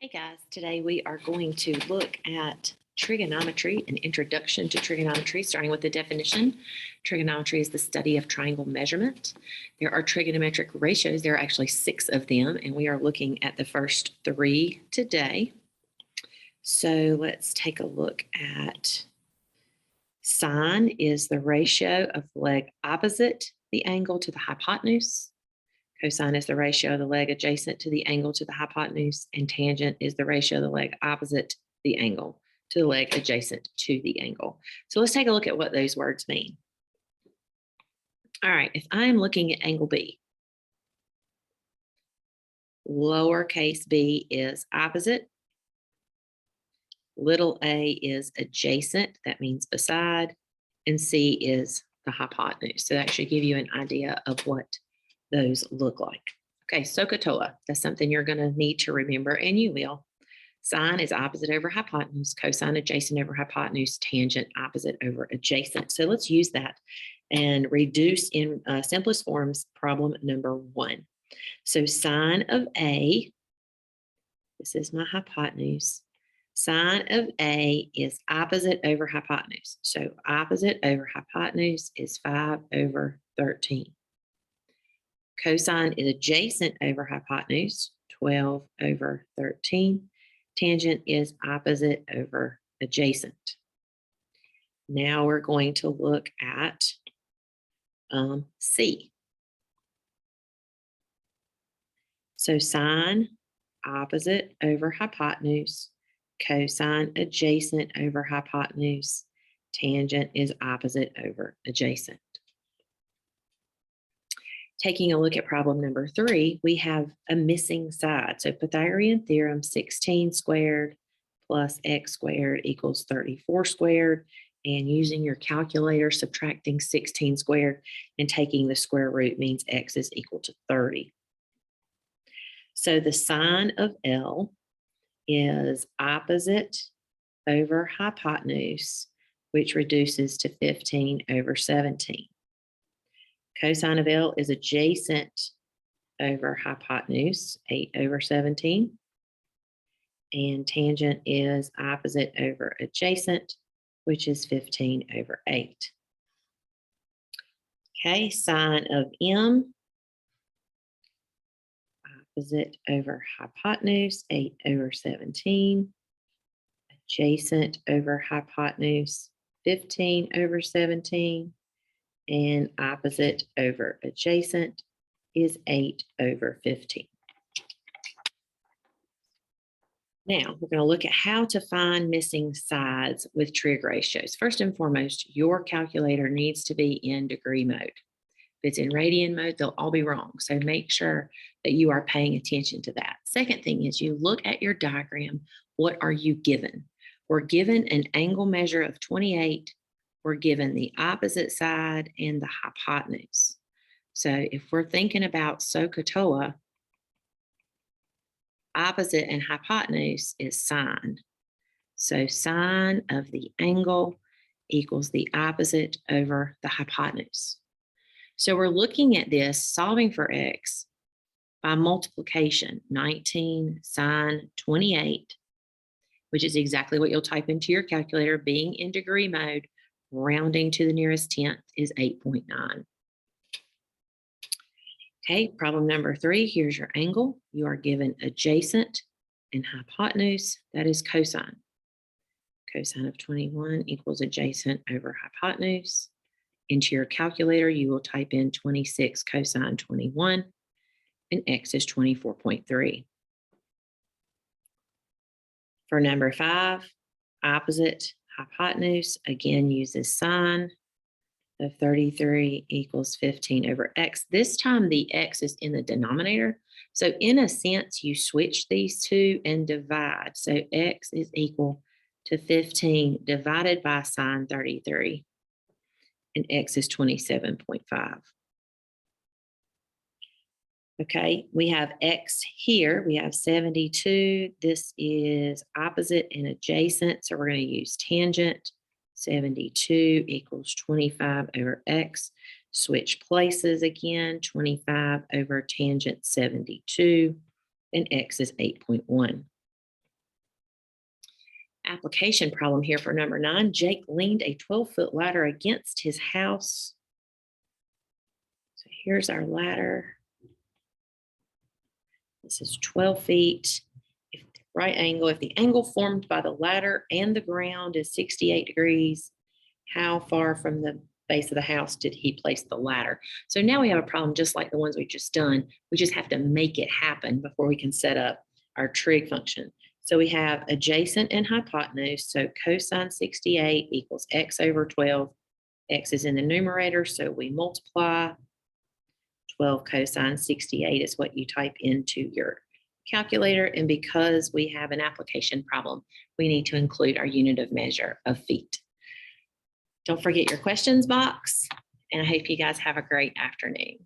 Hey guys, today we are going to look at trigonometry, an introduction to trigonometry, starting with the definition. Trigonometry is the study of triangle measurement. There are trigonometric ratios. There are actually 6 of them, and we are looking at the first 3 today. So let's take a look at sine is the ratio of the leg opposite the angle to the hypotenuse. Cosine is the ratio of the leg adjacent to the angle to the hypotenuse, and tangent is the ratio of the leg opposite the angle to the leg adjacent to the angle. So let's take a look at what those words mean. All right, if I'm looking at angle B, lowercase b is opposite, little a is adjacent, that means beside, and c is the hypotenuse. So that should give you an idea of what those look like. Okay, SOHCAHTOA, that's something you're going to need to remember, and you will. Sine is opposite over hypotenuse, cosine adjacent over hypotenuse, tangent opposite over adjacent. So let's use that and reduce in simplest forms problem number 1. So sine of A, this is my hypotenuse, sine of A is opposite over hypotenuse. So opposite over hypotenuse is 5 over 13. Cosine is adjacent over hypotenuse, 12 over 13. Tangent is opposite over adjacent. Now we're going to look at C. So sine opposite over hypotenuse, cosine adjacent over hypotenuse, tangent is opposite over adjacent. Taking a look at problem number 3, we have a missing side. So Pythagorean theorem, 16 squared plus x squared equals 34 squared. And using your calculator, subtracting 16 squared and taking the square root means x is equal to 30. So the sine of L is opposite over hypotenuse, which reduces to 15 over 17. Cosine of L is adjacent over hypotenuse, 8 over 17. And tangent is opposite over adjacent, which is 15 over 8. Okay, sine of M, opposite over hypotenuse, 8 over 17. Adjacent over hypotenuse, 15 over 17. And opposite over adjacent is 8 over 15. Now, we're going to look at how to find missing sides with trig ratios. First and foremost, your calculator needs to be in degree mode. If it's in radian mode, they'll all be wrong. So make sure that you are paying attention to that. Second thing is you look at your diagram. What are you given? We're given an angle measure of 28. We're given the opposite side and the hypotenuse. So if we're thinking about SOHCAHTOA, opposite and hypotenuse is sine. So sine of the angle equals the opposite over the hypotenuse. So we're looking at this, solving for x by multiplication, 19 sine 28, which is exactly what you'll type into your calculator. Being in degree mode, rounding to the nearest tenth is 8.9. Okay, problem number 3, here's your angle. You are given adjacent and hypotenuse, that is cosine. Cosine of 21 equals adjacent over hypotenuse. Into your calculator, you will type in 26 cosine 21, and x is 24.3. For number 5, opposite hypotenuse, again uses sine of 33 equals 15 over x. This time the x is in the denominator. So in a sense, you switch these two and divide. So x is equal to 15 divided by sine 33. And x is 27.5. Okay, we have x here. We have 72. This is opposite and adjacent. So we're going to use tangent. 72 equals 25 over x. Switch places again, 25 over tangent 72, and x is 8.1. application problem here for number 9. Jake leaned a 12-foot ladder against his house. So here's our ladder. This is 12 feet. If the right angle, if the angle formed by the ladder and the ground is 68 degrees, how far from the base of the house did he place the ladder? So now we have a problem just like the ones we've just done. We just have to make it happen before we can set up our trig function. So we have adjacent and hypotenuse. So cosine 68 equals x over 12. X is in the numerator, so we multiply. 12 cosine 68 is what you type into your calculator. And because we have an application problem, we need to include our unit of measure of feet. Don't forget your questions box, and I hope you guys have a great afternoon.